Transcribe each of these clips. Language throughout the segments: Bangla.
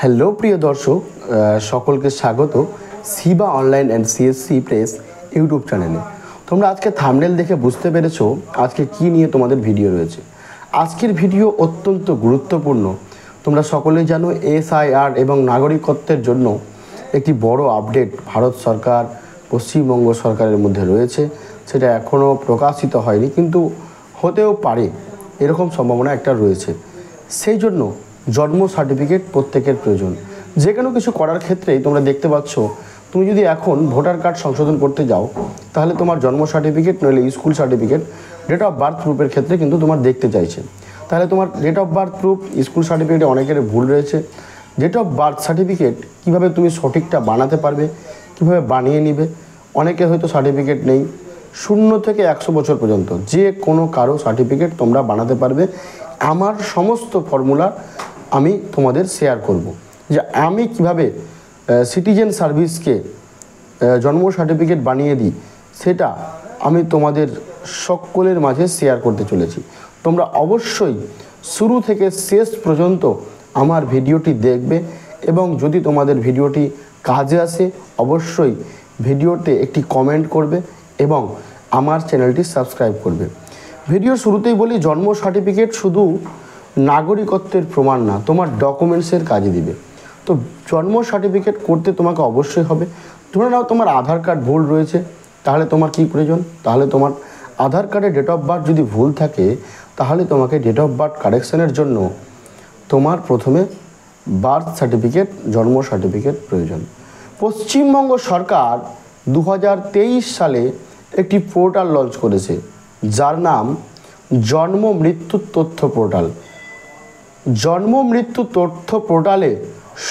হ্যালো প্রিয় দর্শক, সকলকে স্বাগত Shiva online and CSC press YouTube চ্যানেলে। তোমরা আজকে থাম্বনেল দেখে বুঝতে পেরেছো আজকে কি নিয়ে তোমাদের ভিডিও রয়েছে। আজকের ভিডিও অত্যন্ত গুরুত্বপূর্ণ। তোমরা সকলেই জানো এসআইআর এবং নাগরিকত্বের জন্য একটি বড় আপডেট ভারত সরকার পশ্চিমবঙ্গ সরকারের মধ্যে রয়েছে। সেটা এখনও প্রকাশিত হয়নি, কিন্তু হতেও পারে এরকম সম্ভাবনা একটা রয়েছে। সেই জন্য জন্ম সার্টিফিকেট প্রত্যেকের প্রয়োজন। যে কোনো কিছু করার ক্ষেত্রেই তোমরা দেখতে পাচ্ছ, তুমি যদি এখন ভোটার কার্ড সংশোধন করতে যাও তাহলে তোমার জন্ম সার্টিফিকেট নইলে school certificate, date of birth প্রুফের ক্ষেত্রে কিন্তু তোমার দেখতে চাইছে। তাহলে তোমার date of birth proof, school সার্টিফিকেটে অনেকের ভুল রয়েছে। ডেট অফ বার্থ সার্টিফিকেট কীভাবে তুমি সঠিকটা বানাতে পারবে, কীভাবে বানিয়ে নিবে। অনেকে হয়তো সার্টিফিকেট নেই, 0 থেকে 100 বছর পর্যন্ত যে কোনো কারো সার্টিফিকেট তোমরা বানাতে পারবে। আমার সমস্ত ফর্মুলা আমি তোমাদের শেয়ার করব, যে আমি কিভাবে সিটিজেন সার্ভিসকে জন্ম সার্টিফিকেট বানিয়ে দিই, সেটা আমি তোমাদের সকলের মাঝে শেয়ার করতে চলেছি। তোমরা অবশ্যই শুরু থেকে শেষ পর্যন্ত আমার ভিডিওটি দেখবে এবং যদি তোমাদের ভিডিওটি কাজে আসে অবশ্যই ভিডিওতে একটি কমেন্ট করবে এবং আমার চ্যানেলটি সাবস্ক্রাইব করবে। ভিডিওর শুরুতেই বলি, জন্ম সার্টিফিকেট শুধু নাগরিকত্বের প্রমাণ না, তোমার ডকুমেন্টসের কাজে দিবে। তো জন্ম সার্টিফিকেট করতে তোমাকে অবশ্যই হবে। ধরে নাও তোমার আধার কার্ড ভুল রয়েছে, তাহলে তোমার কি প্রয়োজন? তাহলে তোমার আধার কার্ডে ডেট অফ বার্থ যদি ভুল থাকে তাহলে তোমাকে ডেট অফ বার্থ কারেকশানের জন্য তোমার প্রথমে বার্থ সার্টিফিকেট, জন্ম সার্টিফিকেট প্রয়োজন। পশ্চিমবঙ্গ সরকার 2023 সালে একটি পোর্টাল লঞ্চ করেছে, যার নাম জন্ম মৃত্যু তথ্য পোর্টাল। জন্ম মৃত্যু তথ্য পোর্টালে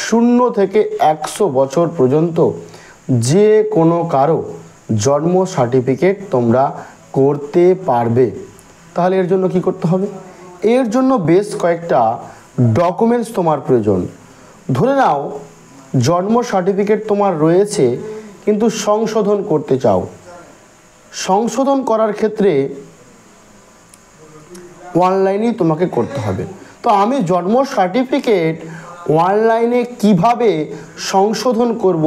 0 থেকে 100 বছর পর্যন্ত যে কোনো কারো জন্ম সার্টিফিকেট তোমরা করতে পারবে। তাহলে এর জন্য কি করতে হবে? এর জন্য বেশ কয়েকটা ডকুমেন্টস তোমার প্রয়োজন। ধরে নাও জন্ম সার্টিফিকেট তোমার রয়েছে কিন্তু সংশোধন করতে চাও। সংশোধন করার ক্ষেত্রে অনলাইনেই তোমাকে করতে হবে। তো আমি জন্ম সার্টিফিকেট অনলাইনে কিভাবে সংশোধন করব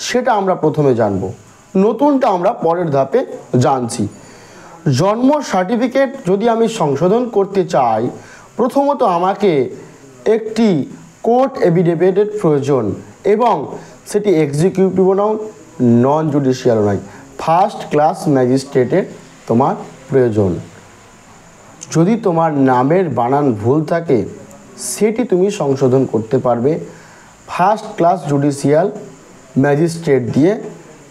সেটা আমরা প্রথমে জানব, নতুনটা আমরা পরের ধাপে জানছি। জন্ম সার্টিফিকেট যদি আমি সংশোধন করতে চাই, প্রথমত আমাকে একটি কোর্ট এফিডেভিটের প্রয়োজন এবং সেটি এক্সিকিউটিভও নয়, নন জুডিশিয়ালও নয়, ফার্স্ট ক্লাস ম্যাজিস্ট্রেটের তোমার প্রয়োজন। যদি তোমার নামের বানান ভুল থাকে সেটি তুমি সংশোধন করতে পারবে ফার্স্ট ক্লাস জুডিশিয়াল ম্যাজিস্ট্রেট দিয়ে।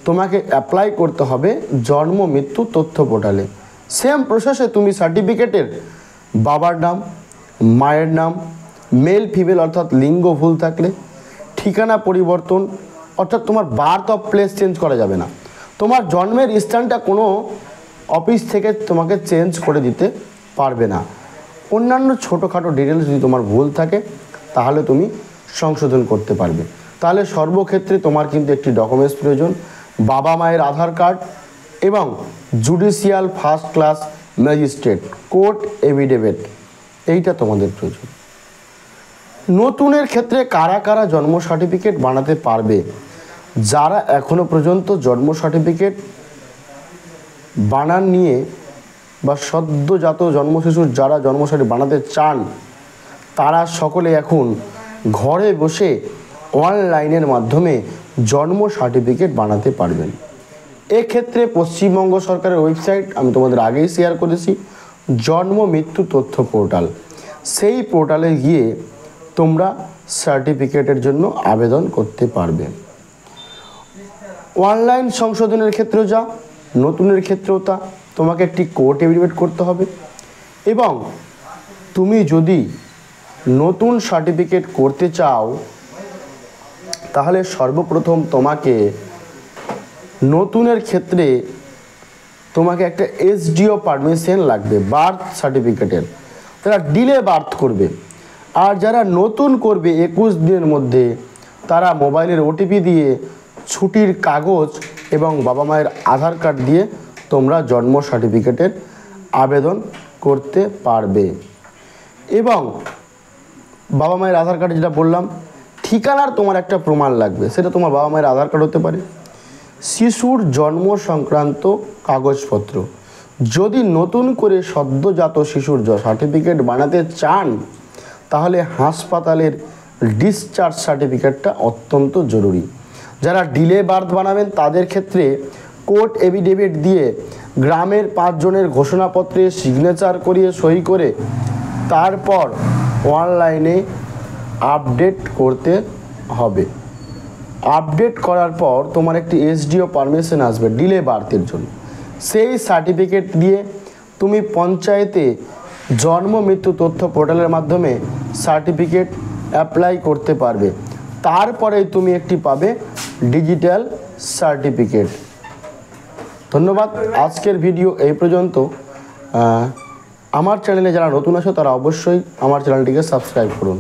তোমাকে অ্যাপ্লাই করতে হবে জন্ম মৃত্যু তথ্য পোর্টালে। সেম প্রসেসে তুমি সার্টিফিকেটের বাবার নাম, মায়ের নাম, মেল ফিমেল অর্থাৎ লিঙ্গ ভুল থাকলে, ঠিকানা পরিবর্তন অর্থাৎ তোমার বার্থ অফ প্লেস চেঞ্জ করা যাবে না। তোমার জন্মের স্থানটা কোনো অফিস থেকে তোমাকে চেঞ্জ করে দিতে পারবে না। অন্যান্য ছোটোখাটো ডিটেলস যদি তোমার ভুল থাকে তাহলে তুমি সংশোধন করতে পারবে। তাহলে সর্বক্ষেত্রে তোমার কিন্তু একটি ডকুমেন্টস প্রয়োজন, বাবা মায়ের আধার কার্ড এবং judicial first class magistrate court affidavit, এইটা তোমাদের প্রয়োজন। নতুনের ক্ষেত্রে কারা কারা জন্ম সার্টিফিকেট বানাতে পারবে? যারা এখনও পর্যন্ত জন্ম সার্টিফিকেট বানান নিয়ে বা সদ্যজাত জন্ম শিশুর যারা জন্ম সার্টিফিকেট বানাতে চান তারা সকলে এখন ঘরে বসে অনলাইনের মাধ্যমে জন্ম সার্টিফিকেট বানাতে পারবেন। এক্ষেত্রে পশ্চিমবঙ্গ সরকারের ওয়েবসাইট আমি তোমাদের আগেই শেয়ার করেছি, জন্ম মৃত্যু তথ্য পোর্টাল। সেই পোর্টালে গিয়ে তোমরা সার্টিফিকেটের জন্য আবেদন করতে পারবে। অনলাইন সংশোধনের ক্ষেত্রেও যা, নতুনের ক্ষেত্রেও তা, তোমাকে একটি কোর্ট এফিডেভিট করতে হবে এবং তুমি যদি নতুন সার্টিফিকেট করতে চাও তাহলে সর্বপ্রথম তোমাকে নতুনের ক্ষেত্রে তোমাকে একটা এসডিও পারমিশন লাগবে বার্থ সার্টিফিকেটের। তারা ডিলে বার্থ করবে, আর যারা নতুন করবে 21 দিনের মধ্যে তারা মোবাইলের ওটিপি দিয়ে ছুটির কাগজ এবং বাবা মায়ের আধার কার্ড দিয়ে তোমরা জন্ম সার্টিফিকেটের আবেদন করতে পারবে। এবং বাবা মায়ের আধার কার্ড যেটা বললাম, ঠিকানার তোমার একটা প্রমাণ লাগবে, সেটা তোমার বাবা মায়ের আধার কার্ড হতে পারে, শিশুর জন্ম সংক্রান্ত কাগজপত্র। যদি নতুন করে সদ্যজাত শিশুর সার্টিফিকেট বানাতে চান তাহলে হাসপাতালের ডিসচার্জ সার্টিফিকেটটা অত্যন্ত জরুরি। যারা ডিলে বার্থ বানাবেন তাদের ক্ষেত্রে কোর্ট এফিডেভিট দিয়ে গ্রামের 5 জনের ঘোষণাপত্রে সিগনেচার করিয়ে সই করে তারপর অনলাইনে আপডেট করতে হবে। আপডেট করার পর তোমার একটি এসডিও পারমিশন আসবে ডিলে বার্থের জন্য। সেই সার্টিফিকেট দিয়ে তুমি পঞ্চায়েতে জন্ম মৃত্যু তথ্য পোর্টালের মাধ্যমে সার্টিফিকেট অ্যাপ্লাই করতে পারবে। তারপরেই তুমি একটি পাবে ডিজিটাল সার্টিফিকেট। ধন্যবাদ। আজকের ভিডিও এই পর্যন্ত। আমার চ্যানেলে যারা নতুন আছো তারা অবশ্যই আমার চ্যানেলটিকে সাবস্ক্রাইব করুন।